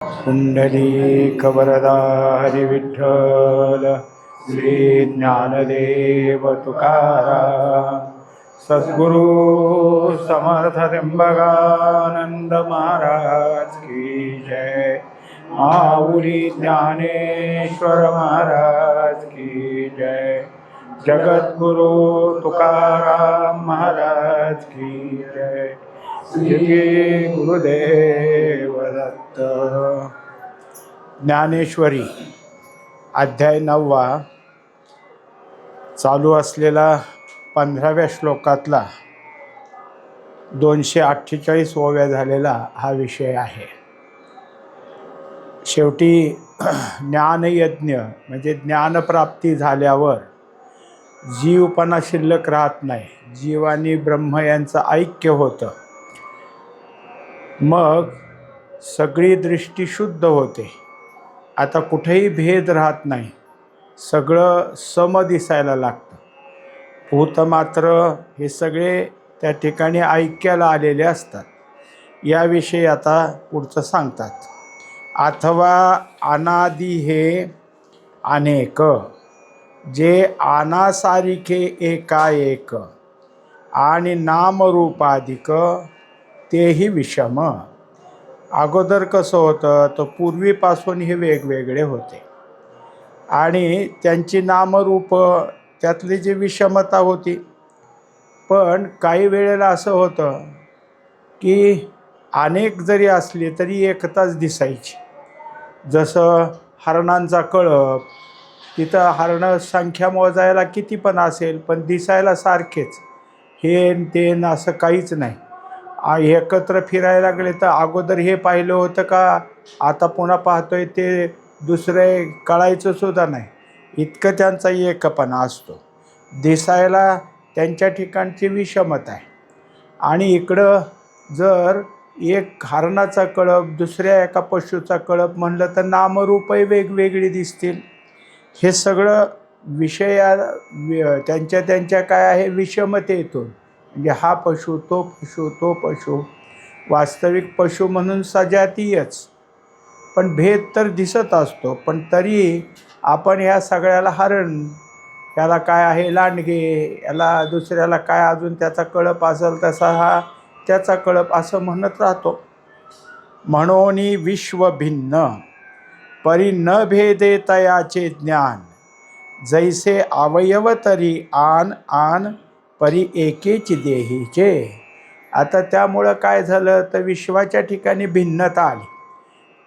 पुंडलीकवरदारी विठ्ठल श्री ज्ञानदेव तुकाराम सद्गुरु समर्थ त्र्यंबकानंद महाराज की जय। माऊली ज्ञानेश्वर महाराज की जय। जगद्गुरु तुकाराम महाराज की जय। श्री गुरुदेव दत्त। ज्ञानेश्वरी अध्याय 9 चालू असलेला 15व्या श्लोकातला 248 ओव्या झालेला हा विषय आहे। शेवटी ज्ञानयज्ञ म्हणजे ज्ञानप्राप्ती झाल्यावर जीवपणा शिल्लक राहत नाही, जीव आणि ब्रह्म यांचं ऐक्य होतं। मग सगळी दृष्टी शुद्ध होते। आता कुठेही भेद राहत नाही, सगळं सम दिसायला लागतं। भूत मात्र हे सगळे त्या ठिकाणी ऐक्याला आलेले असतात। याविषयी आता पुढचं सांगतात। अथवा अनादि हे अनेक, जे आनासारिखे एकाएक आणि नामरूपाधिक तेही विषम। अगोदर कसं होतं, तर पूर्वीपासून हे वेगवेगळे होते आणि त्यांची नामरूप त्यातली जी विषमता होती। पण काही वेळेला असं होतं की अनेक जरी असले तरी एकताच दिसायची। जसं हरणांचा कळप, तिथं हरणं संख्या मोजायला किती पण असेल पण दिसायला सारखेच, हे ते असं काहीच नाही। एकत्र फिरायला लागले तर अगोदर हे पाहिलं होतं का आता पुन्हा पाहतोय ते दुसरे कळायचं सुद्धा नाही, इतकं त्यांचा एकपणा असतो। दिसायला त्यांच्या ठिकाणची विषमता आहे। आणि इकडं जर एक हरणाचा कळप दुसऱ्या एका पशुचा कळप म्हणलं तर नामरूपही वेगवेगळी दिसतील। हे सगळं विषया त्यांच्या त्यांच्या काय आहे, विषमतेतून। म्हणजे हा पशु तो पशु तो पशु, वास्तविक पशु म्हणून सजातीयच, पण भेद तर दिसत असतो। पण तरी आपण ह्या सगळ्याला हरण, याला काय आहे लांडगे, याला दुसऱ्याला काय अजून त्याचा कळप असेल तसा हा त्याचा कळप असं म्हणत राहतो। म्हणून विश्व भिन्न परी न भेदे तयाचे ज्ञान, जैसे अवयव तरी आन आन परी एकेच देहीचे। आता त्यामुळं काय झालं तर विश्वाच्या ठिकाणी भिन्नता आली।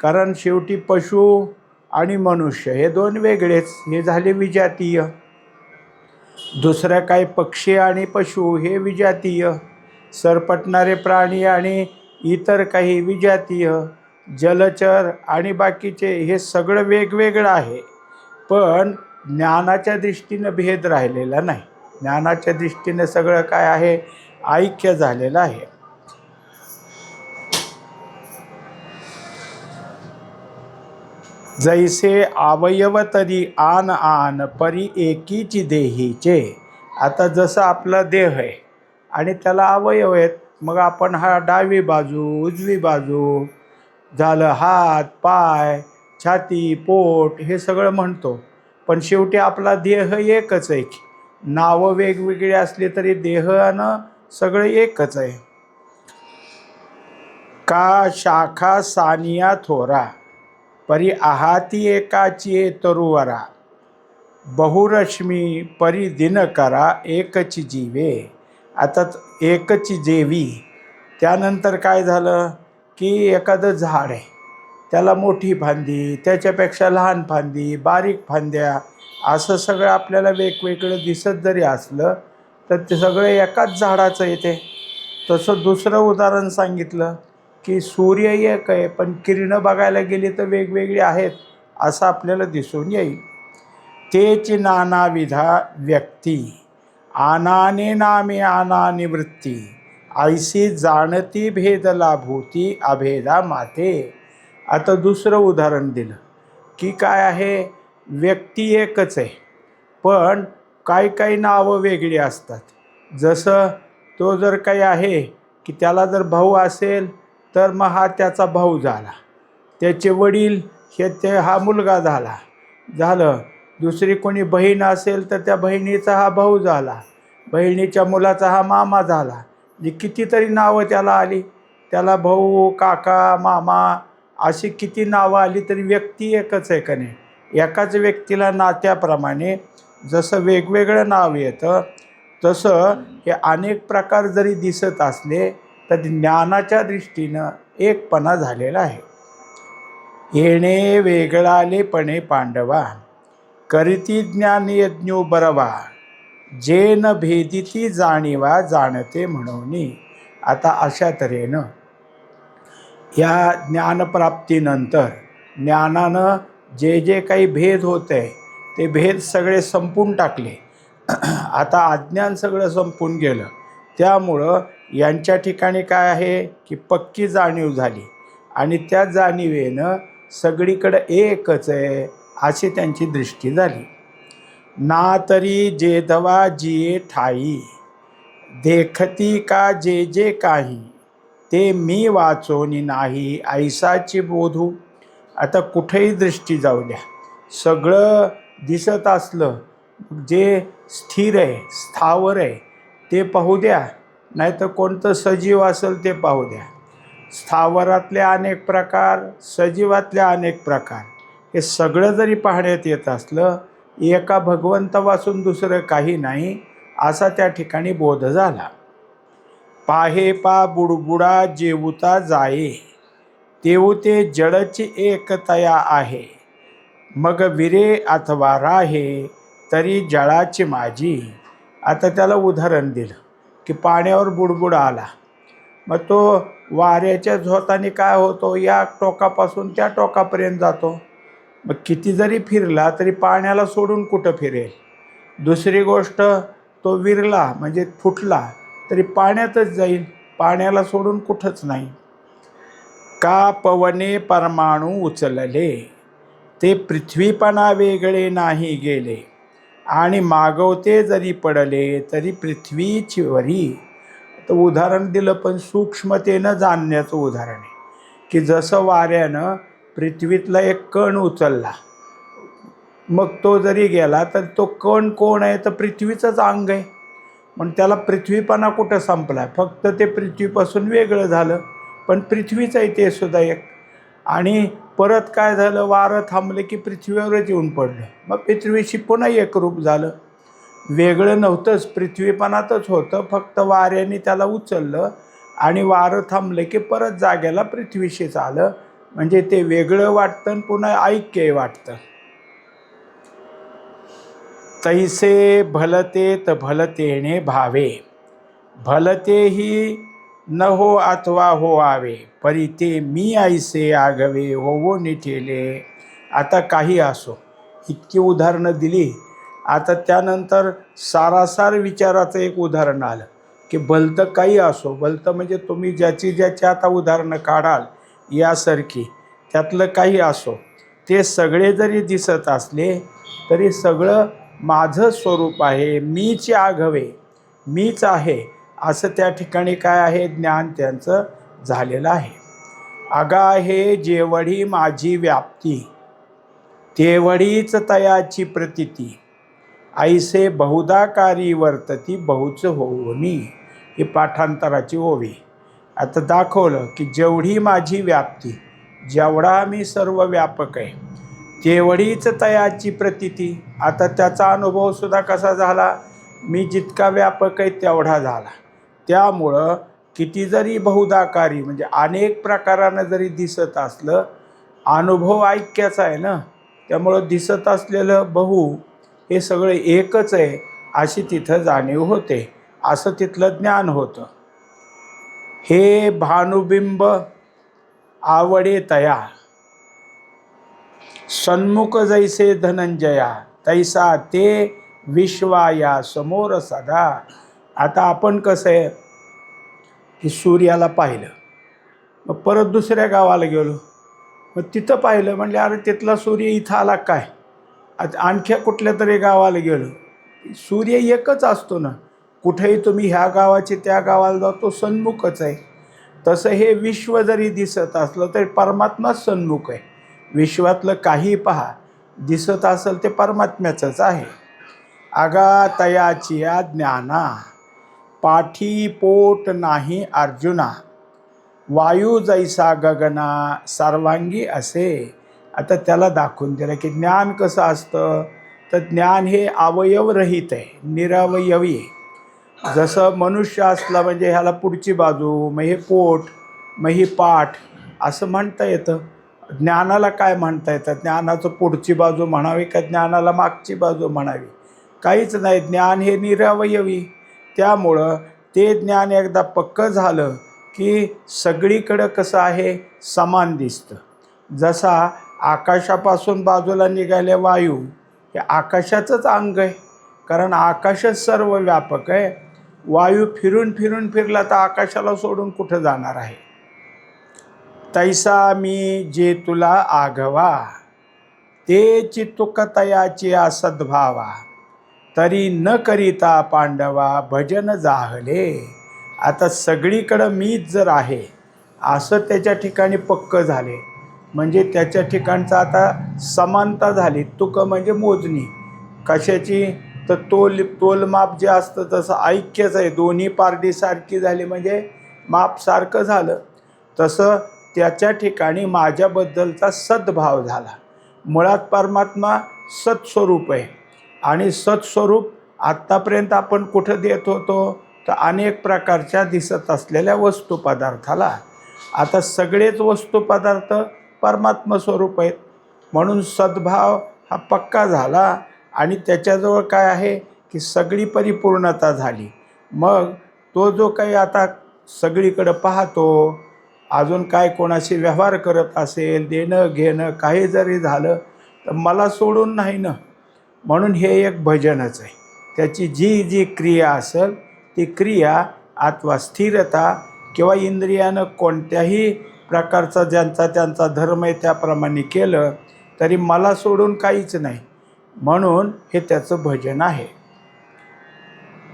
कारण शेवटी पशु आणि मनुष्य हे दोन वेगळेच, हे झाले विजातीय। दुसऱ्या काही पक्षी आणि पशु हे विजातीय, सरपटणारे प्राणी आणि इतर काही विजातीय, जलचर आणि बाकीचे हे सगळं वेगवेगळं आहे। पण ज्ञानाच्या दृष्टीनं भेद राहिलेला नाही। ज्ञानाच्या दृष्टीने सगळं काय आहे, ऐक्य झालेलं आहे। जैसे अवयव तरी आन आन परी एकीच देहीचे। आता जसं आपला देह आहे आणि त्याला अवयव आहेत, मग आपण हा डावी बाजू उजवी बाजू झालं, हात पाय छाती पोट हे सगळं म्हणतो। पण शेवटी आपला देह एकच आहे। नावं वेगवेगळी असली तरी देहानं सगळं एकच आहे। का शाखा सानिया थोरा परी आहाती एकाची तरुवरा, बहुरश्मी परी दिनकरा एकची जीवे। आता एकची जेवी, त्यानंतर काय झालं की एखादं झाड आहे, त्याला मोठी फांदी, त्याच्यापेक्षा लहान फांदी, बारीक फांद्या, असं सगळं आपल्याला वेगवेगळं दिसत जरी असलं तर ते सगळं एकाच झाडाचं येते। तसं दुसरं उदाहरण सांगितलं की सूर्य एक आहे पण किरणं बघायला गेली तर वेगवेगळी आहेत असं आपल्याला दिसून येईल। तेच नानाविधा व्यक्ती आनाने नामे आनानी वृत्ती, ऐसी जाणती भेदला भूती अभेदा माते। आता दुसरं उदाहरण दिलं की काय आहे, व्यक्ती एकच आहे पण काही काही नावं वेगळी असतात। जसं तो जर काही आहे की त्याला जर भाऊ असेल तर मग हा त्याचा भाऊ झाला, त्याचे वडील हा मुलगा झालं. दुसरी कोणी बहीण असेल तर त्या बहिणीचा हा भाऊ झाला, बहिणीच्या मुलाचा हा मामा झाला. म्हणजे कितीतरी नावं त्याला आली. त्याला भाऊ, काका, मामा अशी किती नावं आली तरी व्यक्ती एकच आहे का नाही. एकाच व्यक्तीला नात्याप्रमाणे जसं वेगवेगळं नाव येतं तसं हे अनेक प्रकार जरी दिसत असले तर ज्ञानाच्या दृष्टीनं एकपणा झालेला आहे. येणे वेगळालेपणे पांडवा, करीती ज्ञान यज्ञो बरवा, जे न भेदिती जाणीवा जाणते म्हणून. आता अशा तऱ्हेनं या ज्ञानप्राप्तीनंतर ज्ञानानं जे जे काही भेद होते ते भेद सगळे संपून टाकले. आता अज्ञान सगळं संपून गेलं. त्यामुळं यांच्या ठिकाणी काय आहे की पक्की जाणीव झाली आणि त्या जाणीवेनं सगळीकडं एकच आहे अशी त्यांची दृष्टी झाली. ना तरी जेधवा जिये ठाई, देखती का जे जे काही, ते मी वाचोनी नाही ऐसाची बोधू. आता कुठेही दृष्टी जाऊ द्या, सगळं दिसत असलं जे स्थिर आहे, स्थावर आहे ते पाहू द्या, नाही तर कोणतं सजीव असेल ते पाहू द्या. स्थावरातले अनेक प्रकार, सजीवातले अनेक प्रकार, हे सगळं जरी पाहण्यात येत असलं एका भगवंतापासून दुसरं काही नाही असा त्या ठिकाणी बोध झाला. पाहे पा बुडबुडा जेवता जाये, तेऊ ते जडची एकतया आहे, मग विरे अथवा राहे तरी जळाची माझी. आता त्याला उदाहरण दिलं की पाण्यावर बुडबुडा आला, मग तो वाऱ्याच्या झोताने काय होतो, या टोकापासून त्या टोकापर्यंत जातो. मग किती जरी फिरला तरी पाण्याला सोडून कुठं फिरेल. दुसरी गोष्ट, तो विरला म्हणजे फुटला तरी पाण्यातच जाईल, पाण्याला सोडून कुठंच नाही. का पवने परमाणू उचलले, ते पृथ्वीपणा वेगळे नाही गेले, आणि मागवते जरी पडले तरी पृथ्वीची वरी. तर उदाहरण दिलं पण सूक्ष्मतेनं जाणण्याचं उदाहरण आहे की जसं वाऱ्यानं पृथ्वीतला एक कण उचलला, मग तो जरी गेला तर तो कण कोण आहे तर पृथ्वीचंच अंग आहे. पण त्याला पृथ्वीपणा कुठं संपला, फक्त ते पृथ्वीपासून वेगळं झालं, पण पृथ्वीच आहे ते सुद्धा एक. आणि परत काय झालं, वारं थांबलं की पृथ्वीवरच येऊन पडलं, मग पृथ्वीशी पुन्हा एकरूप झालं. वेगळं नव्हतंच, पृथ्वीपणातच होतं, फक्त वाऱ्याने त्याला उचललं आणि वारं थांबलं की परत जाग्याला पृथ्वीशीच आलं. म्हणजे ते वेगळं वाटतं आणि पुन्हा ऐक्य वाटतं. तैसे भलते त भलतेने भावे, भलतेही न हो अथवा हो आवे, परी ते मी ऐसे आगवे होवो निठेले. आता काही असो, इतकी उदाहरणं दिली. आता त्यानंतर सारासार विचाराचं एक उदाहरण आलं की भलतं काही असो, भलतं म्हणजे तुम्ही ज्याची ज्याची आता उदाहरणं काढाल यासारखी, त्यातलं काही असो, ते सगळे जरी दिसत असले तरी सगळं माझं स्वरूप आहे, मीच आघवे, मीच आहे असं त्या ठिकाणी काय आहे, ज्ञान त्यांचं झालेलं आहे. अगा हे जेवढी माझी व्याप्ती, तेवढीच तयाची प्रतीती, ऐसे बहुदाकारी वर्तती बहुच होऊनी. ही पाठांतराची ओवी. आता दाखवलं की जेवढी माझी व्याप्ती, जेवढा मी सर्व व्यापक आहे, तेवढीच तयाची प्रतीती. आता त्याचा अनुभवसुद्धा कसा झाला, मी जितका व्यापक आहे तेवढा झाला. त्यामुळं किती जरी बहुदाकारी म्हणजे अनेक प्रकारानं जरी दिसत असलं, अनुभव ऐक्याचा आहे ना, त्यामुळं दिसत असलेलं बहु हे सगळं एकच आहे अशी तिथं जाणीव होते, असं तिथलं ज्ञान होतं. हे भानुबिंब आवडे तया, सन्मुख जैसे धनंजया, तैसा ते विश्वाया समोर सदा. आता आपण कसं आहे की सूर्याला पाहिलं, मग परत दुसऱ्या गावाला गेलो, मग तिथं पाहिलं, म्हणले अरे तिथला सूर्य इथं आला काय. आता आणखी कुठल्या तरी गावाला गेलो, सूर्य एकच असतो ना, कुठेही तुम्ही ह्या गावाचे त्या गावाला जातो, सन्मुखच आहे. तसं हे विश्व जरी दिसत असलं तरी परमात्माच सन्मुख आहे. विश्वातलं काही पहा, दिसत असेल ते परमात्म्याचंच आहे. अगातयाची या ज्ञाना पाठी पोट नाही अर्जुना, वायू जैसा गगना सर्वांगी असे. आता त्याला दाखवून दिलं की ज्ञान कसं असतं, तर ज्ञान हे अवयवरहित आहे, निरवयवी आहे. जसं मनुष्य असला म्हणजे ह्याला पुढची बाजू, मग हे पोट, मग ही पाठ असं म्हणता येतं. ज्ञानाला काय म्हणता येतं? ज्ञानाचं पुढची बाजू म्हणावी का ज्ञानाला मागची बाजू म्हणावी? काहीच नाही. ज्ञान हे निरवयवी. त्यामुळं ते ज्ञान एकदा पक्कं झालं की सगळीकडं कसं आहे, समान दिसतं. जसा आकाशापासून बाजूला निघाले वायू, हे आकाशाचंच अंग आहे, कारण आकाशच सर्व व्यापक आहे. वायू फिरून फिरून फिरला तर आकाशाला सोडून कुठं जाणार आहे? तैसा मी जे तुला आघवा, ते चित्तुक तयाची सद्भावा, तरी न करिता पांडवा भजन जाहले. आता सगळीकडं मीच जर आहे असं त्याच्या ठिकाणी पक्क झाले, म्हणजे त्याच्या ठिकाणचं आता समानता झाली. तुक म्हणजे मोजणी कशाची, तर तोलमाप जे असतं तसं ऐक्यच आहे. दोन्ही पारडी सारखी झाली म्हणजे माप सारखं झालं. तसं त्याच्या ठिकाणी माझ्याबद्दलचा सद्भाव झाला. मुळात परमात्मा सत्स्वरूप आहे आणि सत्स्वरूप आत्तापर्यंत आपण कुठं देत होतो, तर अनेक प्रकारच्या दिसत असलेल्या वस्तू पदार्थाला. आता सगळेच वस्तू पदार्थ परमात्मा स्वरूप आहेत, म्हणून सद्भाव हा पक्का झाला आणि त्याच्याजवळ काय आहे की सगळी परिपूर्णता झाली. मग तो जो काही आता सगळीकडं पाहतो, अजून काय कोणाशी व्यवहार करत असेल, देणं घेणं काही जरी झालं तर मला सोडून नाही ना. म्हणून हे एक भजनच आहे. त्याची जी जी क्रिया असेल ती क्रिया अथवा स्थिरता किंवा इंद्रियानं कोणत्याही प्रकारचा ज्यांचा त्यांचा धर्म आहे त्याप्रमाणे केलं तरी मला सोडून काहीच नाही. म्हणून हे त्याचं भजन आहे.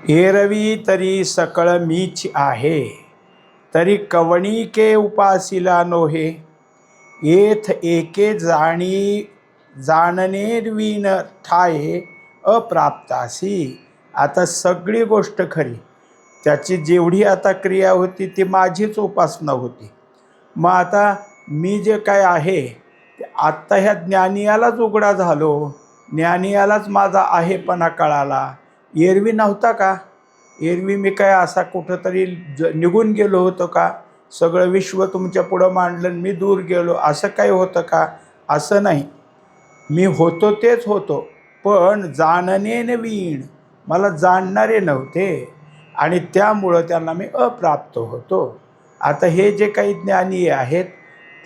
एरवी तरी सकळ मीच आहे, तरी कवणिके उपासिला नोहे, येथ एके जाणनेरवीन ठाये अप्राप्तासी. आता सगळी गोष्ट खरी, त्याची जेवढी आता क्रिया होती ती माझीच उपासना होती. मग आता मी जे काय आहे ते आत्ता ह्या ज्ञानियालाच उघडा झालो, ज्ञानियालाच माझा आहेपणा कळाला. एरवी नव्हता का? एरवी मी काय असा कुठंतरी निघून गेलो होतो का? सगळं विश्व तुमच्या पुढं मांडलं मी दूर गेलो असं काही होतं का? असं नाही. मी होतो तेच होतो, पण जाणणे वीण, मला जाणणारे नव्हते आणि त्यामुळं त्यांना मी अप्राप्त होतो. आता हे जे काही ज्ञानी आहेत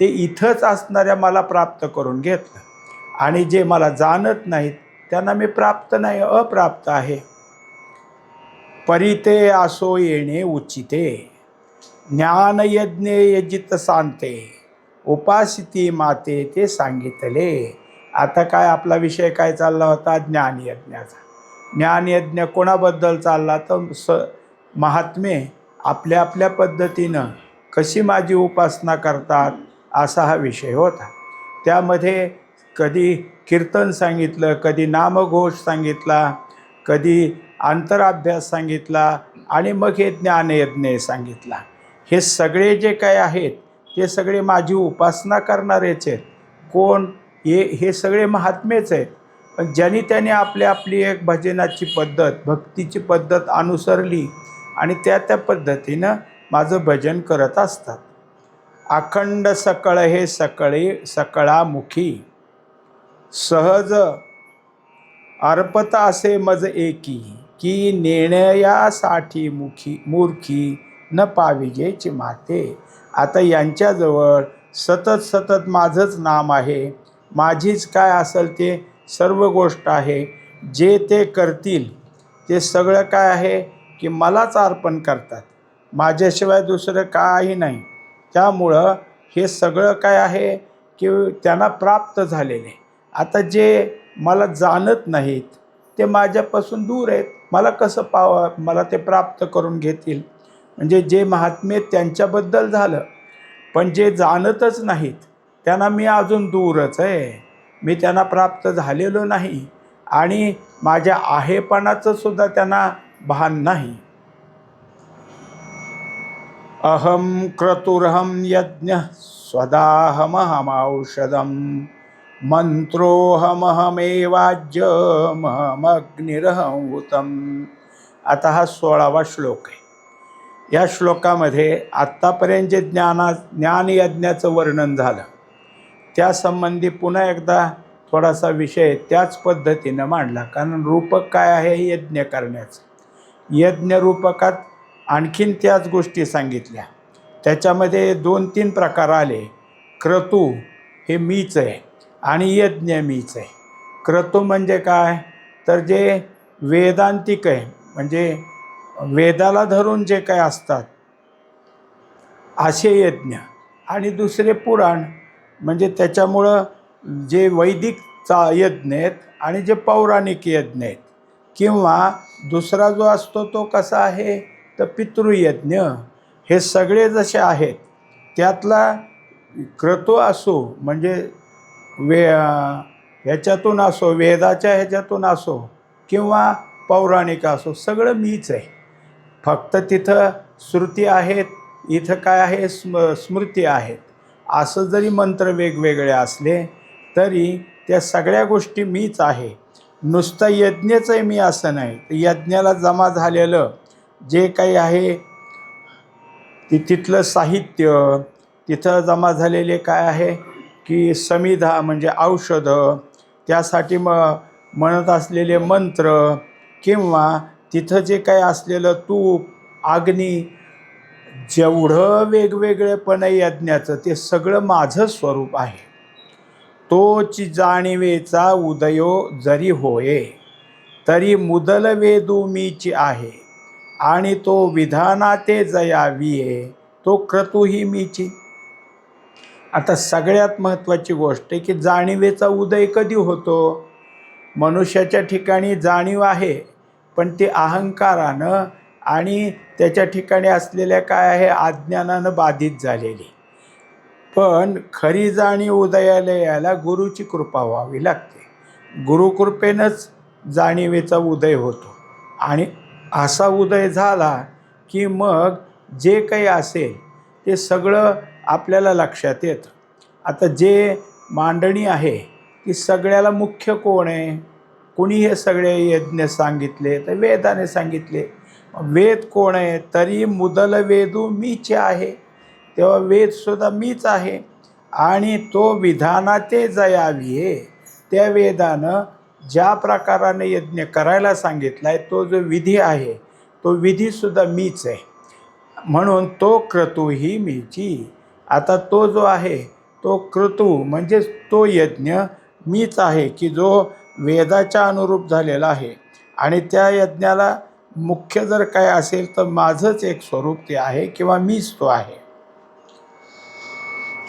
ते इथंच असणाऱ्या मला प्राप्त करून घेतलं आणि जे मला जाणत नाहीत त्यांना मी प्राप्त नाही, अप्राप्त आहे. परिते असो येणे उचिते, ज्ञानयज्ञे यजित सांते, उपासिती माते ते सांगितले. आता काय आपला विषय काय चालला होता? ज्ञानयज्ञाचा. ज्ञानयज्ञ कोणाबद्दल चालला? तर महात्मे आपल्या आपल्या पद्धतीनं कशी माझी उपासना करतात असा हा विषय होता. त्यामध्ये कधी कीर्तन सांगितलं, कधी नामघोष सांगितला, कधी अंतराभ्यास सांगितला आणि मग हे ज्ञानयज्ञ सांगितला. हे सगळे जे काय आहेत ते सगळे माझी उपासना करणारेच आहेत. कोण? हे सगळे महात्मेच आहेत. पण ज्यांनी त्याने आपली आपली एक भजनाची पद्धत, भक्तीची पद्धत अनुसरली आणि त्या पद्धतीनं माझं भजन करत असतात. अखंड सकळ हे सकळामुखी, सहज अर्पता असे मज एकी, की नेण्यासाठी मूर्खी न पाविजेची माते. आता यांच्याजवळ सतत सतत माझंच नाम आहे, माझीच काय असेल ते सर्व गोष्ट आहे. जे ते करतील ते सगळं काय आहे की मलाच अर्पण करतात, माझ्याशिवाय दुसरं काही नाही. त्यामुळं हे सगळं काय आहे की त्यांना प्राप्त झालेले. आता जे मला जाणत नाहीत ते माझ्यापासून दूर आहेत, मला कसं मला ते प्राप्त करून घेतील? म्हणजे जे महात्मे त्यांच्याबद्दल झालं, पण जे जाणतच नाहीत त्यांना मी अजून दूरच आहे, मी त्यांना प्राप्त झालेलो नाही आणि माझ्या आहेपणाचं सुद्धा त्यांना भान नाही. अहम क्रतुरहम यज्ञ स्वदाहमहमौषधम मंत्रोहमहमेवाज्यमहमग्निरहंहुतम. आता हा 16वा श्लोक आहे. या श्लोकामध्ये आत्तापर्यंत जे ज्ञानयज्ञाचं वर्णन झालं त्यासंबंधी पुन्हा एकदा थोडासा विषय त्याच पद्धतीनं मांडला. कारण रूपक काय आहे यज्ञ करण्याचं. यज्ञ रूपकात आणखीन त्याच गोष्टी सांगितल्या. त्याच्यामध्ये 2-3 प्रकार आले. क्रतू हे मीच आहे आणि यज्ञ मीच आहे. क्रतू म्हणजे काय, तर जे वेदांतिक आहे, म्हणजे वेदाला धरून जे काय असतात असे यज्ञ, आणि दुसरे पुराण, म्हणजे त्याच्यामुळं जे वैदिक यज्ञ आहेत आणि जे पौराणिक यज्ञ आहेत. किंवा दुसरा जो असतो तो कसा आहे तर पितृयज्ञ. हे सगळे जसे आहेत त्यातला क्रतू असो, म्हणजे ह्याच्यातून असो, वेदाच्या ह्याच्यातून असो किंवा पौराणिक असो, सगळं मीच आहे. फक्त तिथं श्रुती आहेत, इथं काय आहे स्मृती आहेत. असं जरी मंत्र वेगवेगळे असले तरी त्या सगळ्या गोष्टी मीच आहे. नुसतं यज्ञच आहे मी असं नाही. यज्ञाला जमा झालेलं जे काही आहे तिथलं साहित्य, तिथं जमा झालेले काय आहे की समिधा म्हणजे औषधं, त्यासाठी म्हणत असलेले मंत्र, किंवा तिथं जे काही असलेलं तूप, अग्नी, जेवढं वेगवेगळेपण यज्ञाचं ते सगळं माझं स्वरूप आहे. तोची जाणिवेचा उदयो जरी होये तरी मुदल वेदू मीची आहे आणि तो विधानाते जयाविये तो क्रतुही मीची. आता सगळ्यात महत्त्वाची गोष्ट आहे की जाणिवेचा उदय कधी होतो. मनुष्याच्या ठिकाणी जाणीव आहे, पण ती अहंकारानं आणि त्याच्या ठिकाणी असलेल्या काय आहे अज्ञानानं बाधित झालेली. पण खरी जाणीव उदयाला यायला गुरुची कृपा व्हावी लागते. गुरुकृपेनंच जाणिवेचा उदय होतो आणि असा उदय झाला की मग जे काही असेल ते सगळं आपल्याला लक्षात येतं. आता जे मांडणी आहे ती सगळ्याला मुख्य कोण आहे, कोणी हे सगळे यज्ञ सांगितले तर वेदाने सांगितले. वेद कोण आहे, तरी मुदल वेदू मीच आहे. तेव्हा वेदसुद्धा मीच आहे आणि तो विधानाते जयाविये, त्या वेदानं ज्या प्रकाराने यज्ञ करायला सांगितला आहे तो जो विधी आहे तो विधीसुद्धा मीच आहे. म्हणून तो क्रतुही मीची. आता तो जो आहे तो क्रतू म्हणजे तो यज्ञ मीच आहे की जो वेदाच्या अनुरूप झालेला आहे. आणि त्या यज्ञाला मुख्य जर काय असेल तर माझंच एक स्वरूप ते आहे किंवा मीच तो आहे.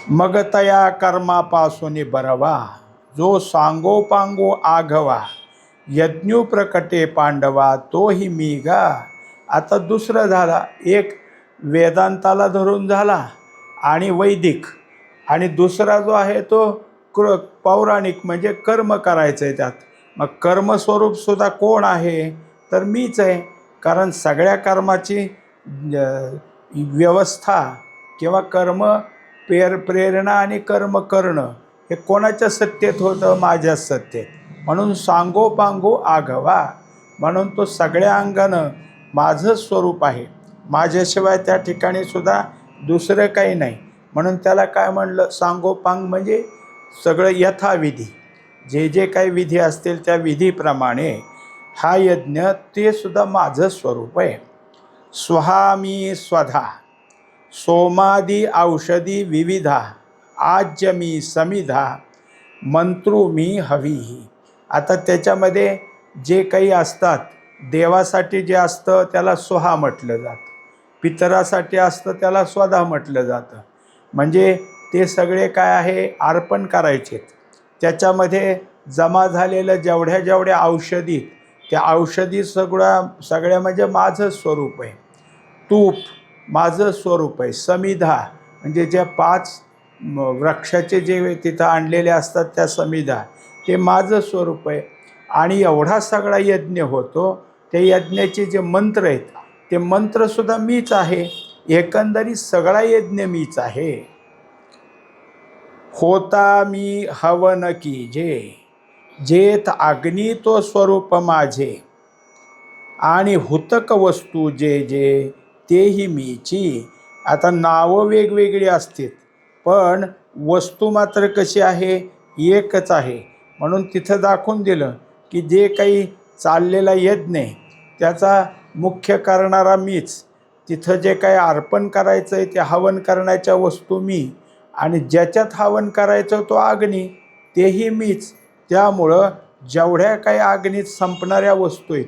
मग तया कर्मापासून बरवा जो सांगोपांगो आघवा यज्ञू प्रकटे पांडवा तोही मी गा. आता दुसरं झाला, एक वेदांताला धरून झाला आणि वैदिक, आणि दुसरा जो आहे तो पौराणिक म्हणजे कर्म करायचं आहे त्यात. मग कर्मस्वरूपसुद्धा कोण आहे तर मीच आहे. कारण सगळ्या कर्माची व्यवस्था किंवा कर्म प्रेरणा आणि कर्म करणं हे कोणाच्या सत्तेत होतं, माझ्या सत्तेत. म्हणून सांगोपांगो आघवा, म्हणून तो सगळ्या अंगानं माझं स्वरूप आहे. माझ्याशिवाय त्या ठिकाणी सुद्धा दुसरं काही नाही. म्हणून त्याला काय म्हणलं, सांगोपांग म्हणजे सगळं यथाविधी, जे जे काही विधी असतील त्या विधीप्रमाणे हा यज्ञ ते सुद्धा माझं स्वरूप आहे. स्वहामी स्वधा सोमादी औषधी विविधा आज्य मी समिधा मंत्रू मी हवीही. आता त्याच्यामध्ये जे काही असतात, देवासाठी जे असतं त्याला स्वहा म्हटलं जातं, पितरासाठी असतं त्याला स्वधा म्हटलं जातं. म्हणजे ते सगळे काय आहे अर्पण करायचे. त्याच्यामध्ये जमा झालेलं जेवढ्या जेवढ्या औषधी, त्या औषधी सगळ्या म्हणजे माझं स्वरूप आहे. तूप माझं स्वरूप आहे. समिधा म्हणजे ज्या 5 वृक्षाचे जे तिथं आणलेले असतात त्या समिधा, ते माझं स्वरूप आहे. आणि एवढा सगळा यज्ञ होतो, ते यज्ञाचे जे मंत्र आहेत ते मंत्रसुद्धा मीच आहे. एकंदरीत सगळा यज्ञ मीच आहे. होता मी हवन कीजे, जेथ अग्नी तो स्वरूप माझे, आणि हुतक वस्तू जे जे तेही मीची. आता नावं वेगवेगळी असतील पण वस्तू मात्र कशी आहे, एकच आहे. म्हणून तिथं दाखवून दिलं की जे काही चाललेला यज्ञ आहे त्याचा मुख्य करणारा मीच. तिथं जे काही अर्पण करायचं आहे ते हवन करण्याच्या वस्तू मी, आणि ज्याच्यात हवन करायचं तो अग्नी, तेही मीच. त्यामुळं जेवढ्या काही अग्नीत संपणाऱ्या वस्तू आहेत,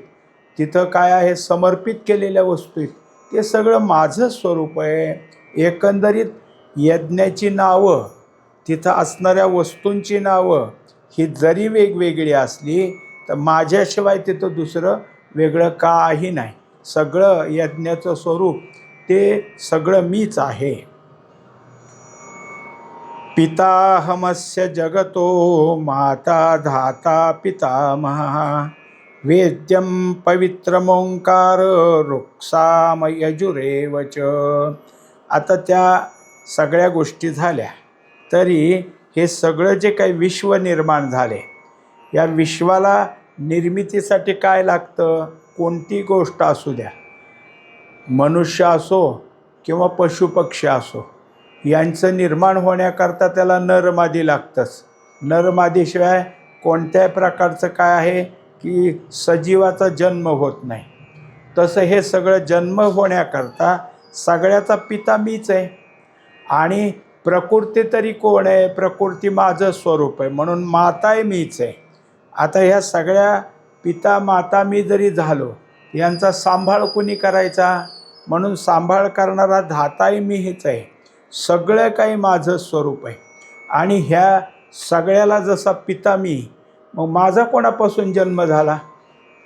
तिथं काय आहे समर्पित केलेल्या वस्तू आहेत, ते सगळं माझं स्वरूप आहे. एकंदरीत यज्ञाची नावं, तिथं असणाऱ्या वस्तूंची नावं ही जरी वेगवेगळी असली तर माझ्याशिवाय तिथं दुसरं वेगळं काही नाही. सगळं यज्ञाचं स्वरूप ते सगळं मीच आहे. पिताहमस्य जगतो माता धाता पितामहः, वेद्यं पवित्रमोंकार रुक्साम यजुरेव च. आता त्या सगळ्या गोष्टी झाल्या, तरी हे सगळं जे काही विश्व निर्माण झाले, या विश्वाला निर्मितीसाठी काय लागतं? कोणती गोष्ट असू द्या, मनुष्य असो किंवा पशुपक्षी असो, यांचं निर्माण होण्याकरता त्याला नरमादी लागतंच. नरमादीशिवाय कोणत्याही प्रकारचं काय आहे की सजीवाचा जन्म होत नाही. तसं हे सगळं जन्म होण्याकरता सगळ्याचा पिता मीच आहे. आणि प्रकृती तरी कोण आहे? प्रकृती माझं स्वरूप आहे, म्हणून माताही मीच आहे. आता ह्या सगळ्या पिता माता मी जरी झालो, यांचा सांभाळ कोणी करायचा? म्हणून सांभाळ करणारा धाताही मी हेच आहे. सगळं काही माझं स्वरूप आहे. आणि ह्या सगळ्याला जसा पिता मी, मग माझा कोणापासून जन्म झाला?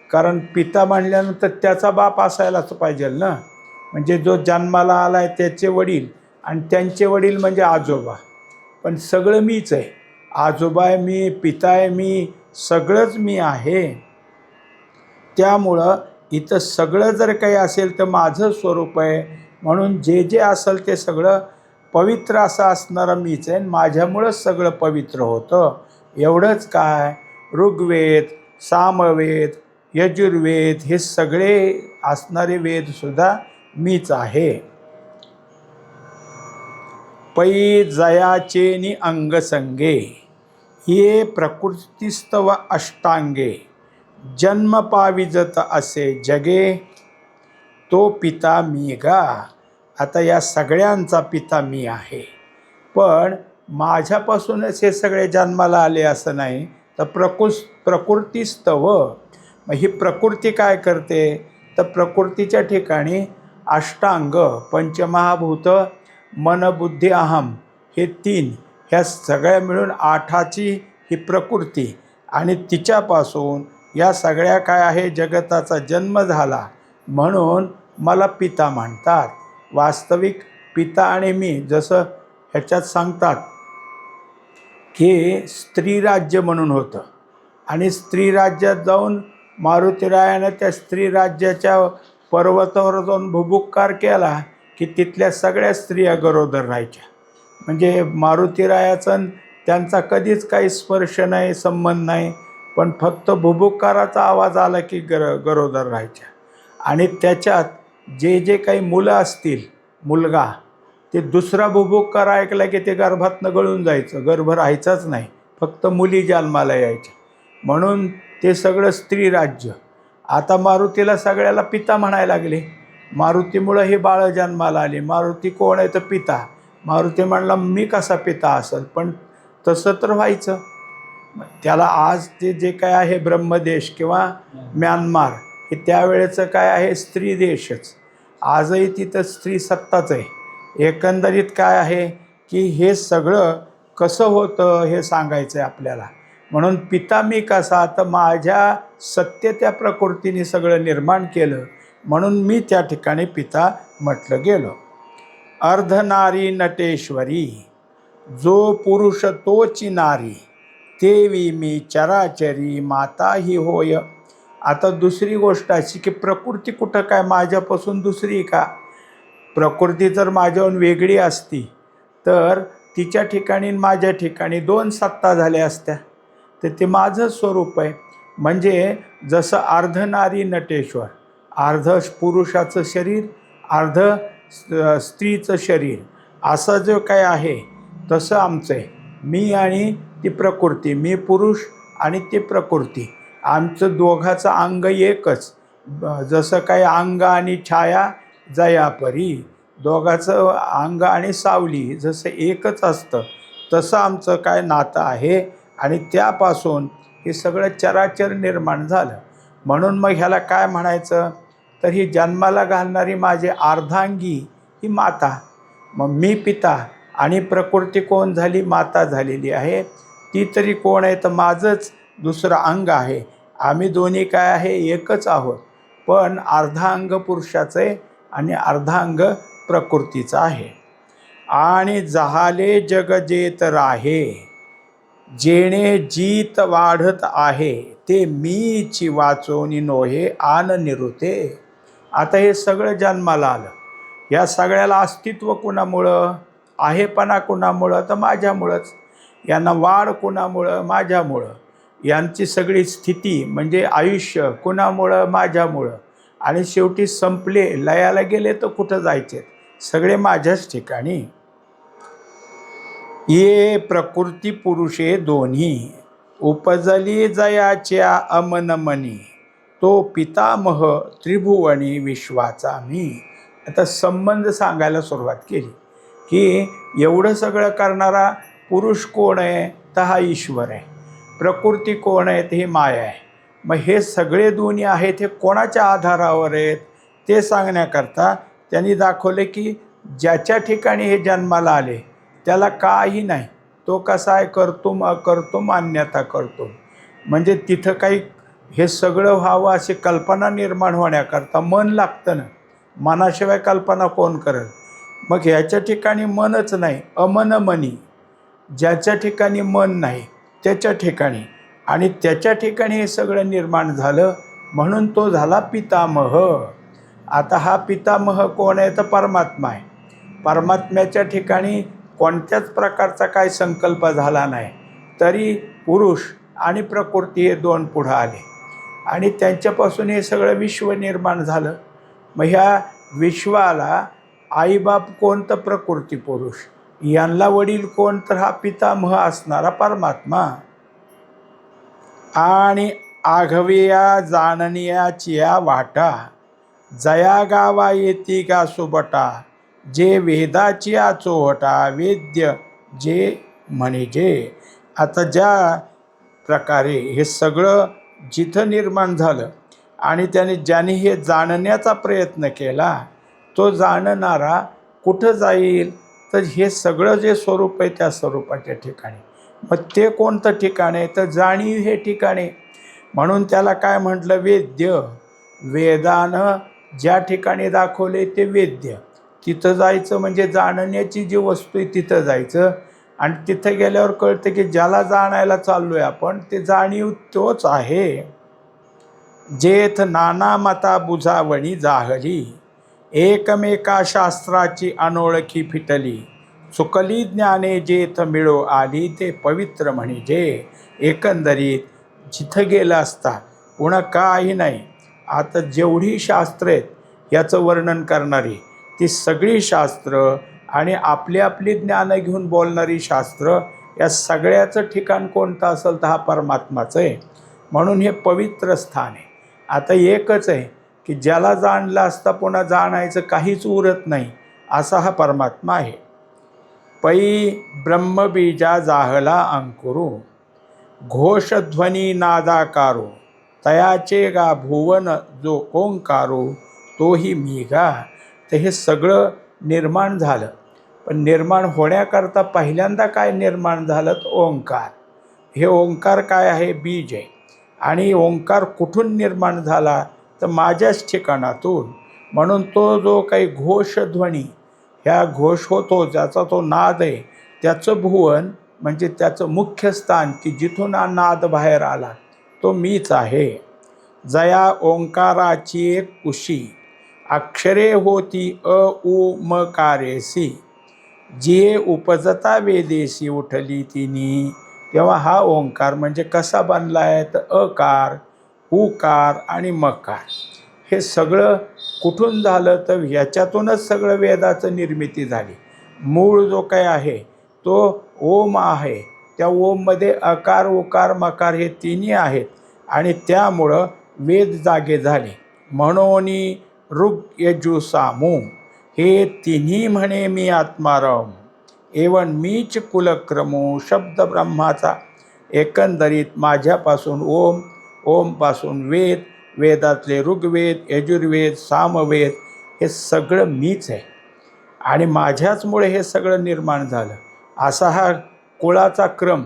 कारण पिता म्हणल्यानंतर त्याचा बाप असायलाच पाहिजे ना. म्हणजे जो जन्माला आला आहे त्याचे वडील, आणि त्यांचे वडील म्हणजे आजोबा. पण सगळं मीच आहे. आजोबा आहे मी, पिता आहे मी, सगळंच मी आहे. त्यामुळं इथं सगळं जर काही असेल तर माझं स्वरूप आहे. म्हणून जे जे असेल ते सगळं पवित्र असं असणारं मीच आहे. माझ्यामुळंच सगळं पवित्र होतं. एवढंच काय, ऋग्वेद, सामवेद, यजुर्वेद हे सगळे असणारे वेदसुद्धा मीच आहे. पै जयाचेनी अंगसंगे, ये प्रकृतिस्तव अष्टांगे, जन्म पाविजत असे जगे, तो पिता मी गा. आता या सगळ्यांचा पिता मी आहे. पण माझ्यापासूनच हे सगळे जन्माला आले असं नाही, तर प्रकृतिस्तव. मग ही प्रकृती काय करते? तर प्रकृतीच्या ठिकाणी अष्टांग, पंचमहाभूत, मन बुद्धी अहम, हे 3, ह्या सगळ्या मिळून 8ची ही प्रकृती. आणि तिच्यापासून या सगळ्या काय आहे जगताचा जन्म झाला, म्हणून मला पिता म्हणतात. वास्तविक पिता आणि मी, जसं ह्याच्यात सांगतात की स्त्रीराज्य म्हणून होतं, आणि स्त्रीराज्यात जाऊन मारुतीरायानं त्या स्त्रीराज्याच्या पर्वतावर जाऊन भुभुक्कार केला की तिथल्या सगळ्या स्त्रिया गरोदर राहायच्या. म्हणजे मारुतीरायाचं त्यांचा कधीच काही स्पर्श नाही, संबंध नाही, पण फक्त भुभुक्काराचा आवाज आला की गरोदर राहायच्या. आणि त्याच्यात जे जे काही मुलं असतील, मुलगा, ते दुसरा भुभुक्कार ऐकला की ते गर्भातनं गळून जायचं, गर्भ राहायचाच नाही, फक्त मुली जन्माला यायच्या. म्हणून ते सगळं स्त्रीराज्य. आता मारुतीला सगळ्याला पिता म्हणायला लागले. मारुतीमुळं हे बाळ जन्माला आली. मारुती कोण आहे? तर पिता. मारुती म्हणला मी कसा पिता असेल? पण तसं तर व्हायचं. त्याला आज ते जे काय आहे ब्रह्मदेश किंवा म्यानमार, हे त्यावेळेचं काय आहे स्त्री देशच. आजही तिथं स्त्री सत्ताच आहे. एकंदरीत काय आहे की हे सगळं कसं होतं हे सांगायचं आहे आपल्याला. म्हणून पिता मी कसा? तर माझ्या सत्य त्या प्रकृतीने सगळं निर्माण केलं. म्हणून मी त्या ठिकाणी पिता म्हटलं गेलो. अर्धनारी नटेश्वरी, जो पुरुष तोची नारी, तेवी मी चराचरी माता ही होय. आता दुसरी गोष्ट अशी की प्रकृती कुठं काय माझ्यापासून दुसरी का? प्रकृती जर माझ्याहून वेगळी असती तर तिच्या ठिकाणी माझ्या ठिकाणी दोन सत्ता झाल्या असत्या. तर ते माझं स्वरूप आहे. म्हणजे जसं अर्धनारी नटेश्वर, अर्ध पुरुषाचं शरीर, अर्ध स्त्रीचं शरीर, असं जो काय आहे तसं आमचं आहे. मी आणि ती प्रकृती, मी पुरुष आणि ती प्रकृती, आमचं दोघाचं अंग एकच. जसं काही अंग आणि छाया जयापरी, दोघाचं अंग आणि सावली जसं एकच असतं तसं आमचं काय नातं आहे. आणि त्यापासून हे सगळं चराचर निर्माण झालं. म्हणून मग ह्याला काय म्हणायचं तर ही जन्माला घालणारी माझी अर्धांगी ही माता. मग मी पिता आणि प्रकृती कोण झाली? माता झालेली आहे. ती तरी कोण आहे तर माझंच दुसरं अंग आहे. आम्ही दोन्ही काय आहे? एकच आहोत. पण अर्धा अंग पुरुषाचं आहे आणि अर्धा अंग प्रकृतीचं आहे. आणि जहाले जग जेत राहे, जेणे जीत वाढत आहे, ते मीची वाचोनी नोहे आन निरुते. आता हे सगळं जन्माला आलं. या सगळ्याला अस्तित्व कुणामुळं? आहेपणा कुणामुळं? तर माझ्यामुळंच. यांना वाढ कुणामुळं? माझ्यामुळं. यांची सगळी स्थिती म्हणजे आयुष्य कुणामुळं? माझ्यामुळं. आणि शेवटी संपले, लयाला गेले तर कुठं जायचे? सगळे माझ्याच ठिकाणी. ये प्रकृती पुरुषे दोन्ही, उपजली जयाच्या अमनमनी, तो पितामह त्रिभुवनी विश्वाचा मी. आता संबंध सांगायला सुरुवात केली की एवढं सगळं करणारा पुरुष कोण आहे तर हा ईश्वर आहे. प्रकृती कोण आहे तर ही माया आहे. मग हे सगळे दोन्ही आहेत हे कोणाच्या आधारावर आहेत ते सांगण्याकरता त्यांनी दाखवले की ज्याच्या ठिकाणी हे जन्माला आले त्याला काही नाही. तो कसा आहे? कर्तुम अकर्तुम अन्यथा कर्तुम. म्हणजे तिथं काही हे सगळं व्हावं अशी कल्पना निर्माण होण्याकरता मन लागतं ना. मनाशिवाय कल्पना कोण करेल? मग ह्याच्या ठिकाणी मनच नाही, अमनमनी. ज्याच्या ठिकाणी मन नाही त्याच्या ठिकाणी, आणि त्याच्या ठिकाणी हे सगळं निर्माण झालं म्हणून तो झाला पितामह. आता हा पितामह कोण आहे तर परमात्मा आहे. परमात्म्याच्या ठिकाणी कोणत्याच प्रकारचा काय संकल्प झाला नाही तरी पुरुष आणि प्रकृती हे दोन पुढं आले आणि त्यांच्यापासून हे सगळं विश्व निर्माण झालं. मग ह्या विश्वाला आईबाप कोण तर प्रकृती पुरुष, यांना वडील कोण तर हा पितामह असणारा परमात्मा. आणि आघविया जाणण्याचिया वाटा, जया गावा येती का सुबटा, जे वेदाची चोहटा वेद्य जे म्हणजे. आता ज्या प्रकारे हे सगळं जिथं निर्माण झालं आणि ज्याने हे जाणण्याचा प्रयत्न केला तो जाणणारा कुठं जाईल तर हे सगळं जे स्वरूप आहे त्या स्वरूपाच्या ठिकाणी. मग ते कोणतं ठिकाण आहे तर जाणीव हे ठिकाणे. म्हणून त्याला काय म्हटलं? वेद्य. वेदानं ज्या ठिकाणी दाखवले ते वेद्य. तिथं जायचं म्हणजे जाणण्याची जी वस्तू आहे तिथं जायचं. आणि तिथं गेल्यावर कळतं की ज्याला जाणायला चाललो आहे आपण ते जाणीव तोच आहे. जेथ नाना मता बुजावणी जाहली, एकमेका शास्त्राची अनोळखी फिटली, चुकली ज्ञाने जेथ मिळो आली, ते पवित्र म्हणजे. एकंदरीत जिथं गेलं असता पुन्हा काही नाही. आता जेवढी शास्त्र आहेत याचं वर्णन करणारी ती सगळी शास्त्र आणि आपली आपली ज्ञान घेऊन बोलणारी शास्त्र, या सगळ्याचं ठिकाण कोणतं असेल तर हा परमात्माचं आहे. म्हणून हे पवित्र स्थान आहे. आता एकच आहे की ज्याला जाणलं असता पुन्हा जाणायचं काहीच उरत नाही असा हा परमात्मा आहे. पै ब्रह्मबीजा जाहला अंकुरू, घोषध्वनी नादाकारो, तयाचे गा भुवन जो ओंकारो, तोही मी गा. तर हे सगळं निर्माण झालं. पण निर्माण होण्याकरता पहिल्यांदा काय निर्माण झालं तर ओंकार. हे ओंकार काय आहे? बीज आहे. आणि ओंकार कुठून निर्माण झाला तर माझ्याच ठिकाणातून. म्हणून तो जो काही घोषध्वनी ह्या घोष होतो, ज्याचा तो नाद आहे, त्याचं भुवन म्हणजे त्याचं मुख्य स्थान की जिथून हा नाद बाहेर आला तो मीच आहे. जया ओंकाराची एक कुशी अक्षरे होती उ म कारेसी, जिये उपजता वेदेसी उठली तिनी. तेव्हा हा ओंकार म्हणजे कसा बनला आहे तर अकार, उकार आणि मकार हे सगळं कुठून झालं तर ह्याच्यातूनच सगळं वेदाचं निर्मिती झाली. मूळ जो काय आहे तो ओम आहे. त्या ओममध्ये अकार उकार मकार हे तिन्ही आहेत आणि त्यामुळं वेद जागे झाले. म्हणून ऋग यजु सामू हे तिन्ही म्हणे मी आत्माराम. एवण मीच कुलक्रमू शब्द ब्रह्माचा एकंदरीत माझ्यापासून ओम, ओमपासून वेद, वेदातले ऋग्वेद यजुर्वेद सामवेद हे सगळं मीच आहे आणि माझ्याचमुळे हे सगळं निर्माण झालं. असा हा कुळाचा क्रम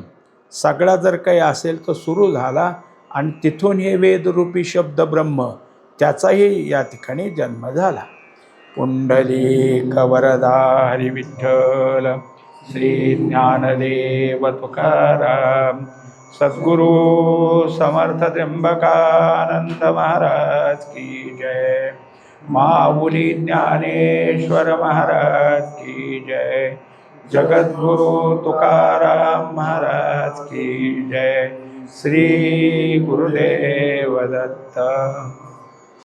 सगळा जर काही असेल तर सुरू झाला आणि तिथून हे वेदरूपी शब्द ब्रह्म त्याचाही या ठिकाणी जन्म झाला. पुंडलीक वरदा हरी विठ्ठल श्री ज्ञानदेव तुकाराम सद्गुरु समर्थ त्र्यंबकानंद महाराज की जय. माऊली ज्ञानेश्वर महाराज की जय. जगद्गुरु तुकाराम महाराज की जय. श्री गुरुदेव दत्त.